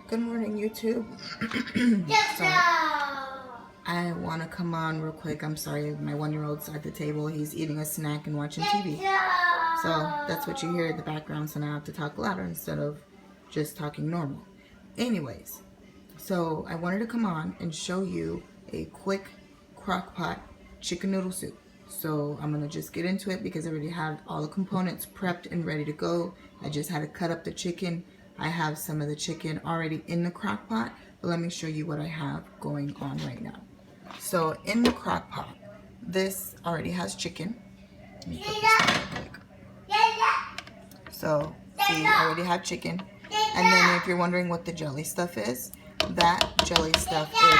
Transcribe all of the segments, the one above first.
Good morning, YouTube. So, I want to come on real quick. I'm sorry, my 1-year-old's at the table. He's eating a snack and watching TV. So, that's what you hear in the background. So now I have to talk louder instead of just talking normal. Anyways, so I wanted to come on and show you a quick Crockpot chicken noodle soup. So I'm going to just get into it because I already have all the components prepped and ready to go. I just had to cut up the chicken. I have some of the chicken already in the crock pot, but let me show you what I have going on right now. So in the crock pot, this already has chicken. Let me put this down real quick. So see, I already have chicken. And then if you're wondering what the jelly stuff is, that jelly stuff is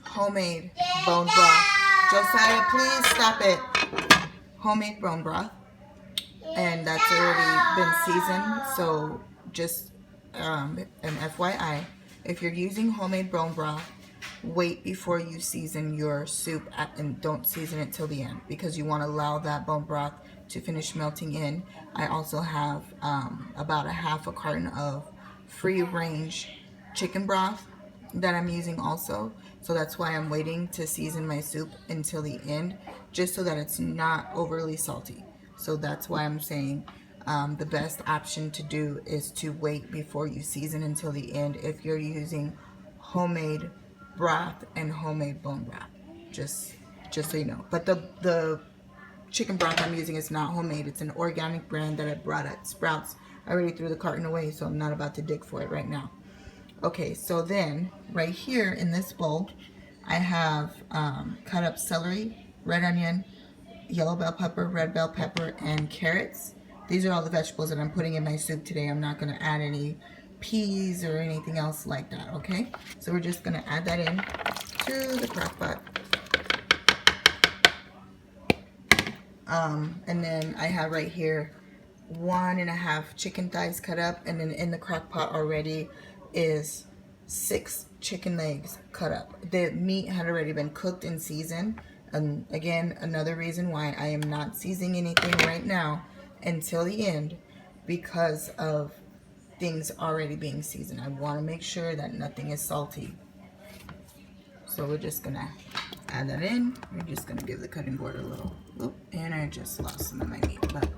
homemade bone broth. Josiah, please stop it. Homemade bone broth. And that's already been seasoned, so just an FYI, if you're using homemade bone broth, wait before you season your soup and don't season it till the end because you want to allow that bone broth to finish melting in. I also have about a half a carton of free range chicken broth that I'm using also, so that's why I'm waiting to season my soup until the end, just so that it's not overly salty. So that's why I'm saying the best option to do is to wait before you season until the end if you're using homemade broth and homemade bone broth. Just so you know. But the chicken broth I'm using is not homemade. It's an organic brand that I brought at Sprouts. I already threw the carton away, so I'm not about to dig for it right now. Okay, so then right here in this bowl, I have cut up celery, red onion, yellow bell pepper, red bell pepper, and carrots. These are all the vegetables that I'm putting in my soup today. I'm not going to add any peas or anything else like that, okay? So we're just going to add that in to the crock pot. And then I have right here 1.5 chicken thighs cut up, and then in the crock pot already is 6 chicken legs cut up. The meat had already been cooked and seasoned. And again, another reason why I am not seasoning anything right now until the end, because of things already being seasoned. I want to make sure that nothing is salty. So we're just gonna add that in. We're just gonna give the cutting board a little whoop, and I just lost some of my meat, but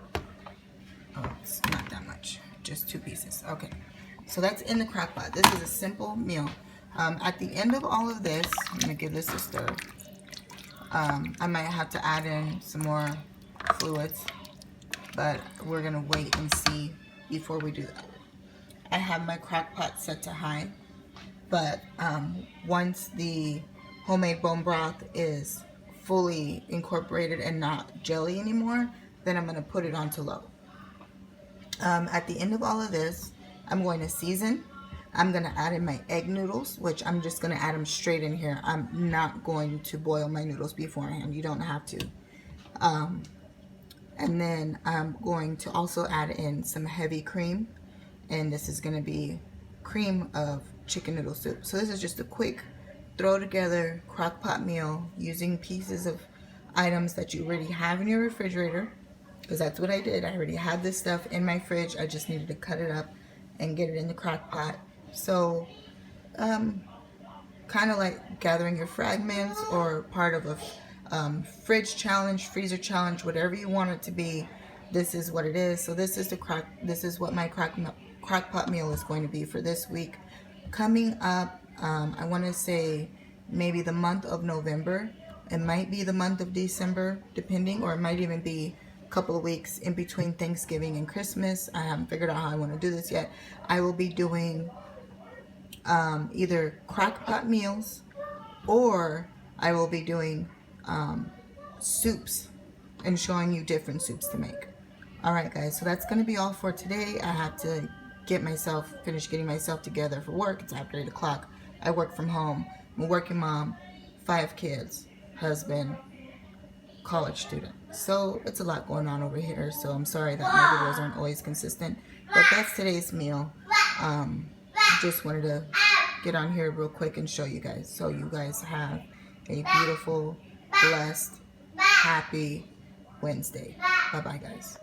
oh, it's not that much, just 2 pieces. Okay, so that's in the crock pot. This is a simple meal. At the end of all of this, I'm gonna give this a stir. I might have to add in some more fluids, but we're gonna wait and see before we do that. I have my crock pot set to high, but once the homemade bone broth is fully incorporated and not jelly anymore, then I'm gonna put it on to low. At the end of all of this, I'm going to season. I'm going to add in my egg noodles, which I'm just going to add them straight in here. I'm not going to boil my noodles beforehand. You don't have to. And then I'm going to also add in some heavy cream. And this is going to be cream of chicken noodle soup. So this is just a quick throw together crock pot meal using pieces of items that you already have in your refrigerator. Because that's what I did. I already had this stuff in my fridge. I just needed to cut it up and get it in the crock pot. So, kind of like gathering your fragments or part of a fridge challenge, freezer challenge, whatever you want it to be. This is what it is. So this is what my crock pot meal is going to be for this week. Coming up, I want to say maybe the month of November. It might be the month of December, depending, or it might even be couple of weeks in between Thanksgiving and Christmas. I haven't figured out how I want to do this yet. I will be doing either crock pot meals, or I will be doing soups and showing you different soups to make. Alright guys, so that's going to be all for today. I have to finish getting myself together for work. It's after 8 o'clock. I work from home. I'm a working mom, 5 kids, husband, college student. So it's a lot going on over here, so I'm sorry that my videos aren't always consistent, but that's today's meal. Just wanted to get on here real quick and show you guys, so you guys have a beautiful, blessed, happy Wednesday. Bye bye guys.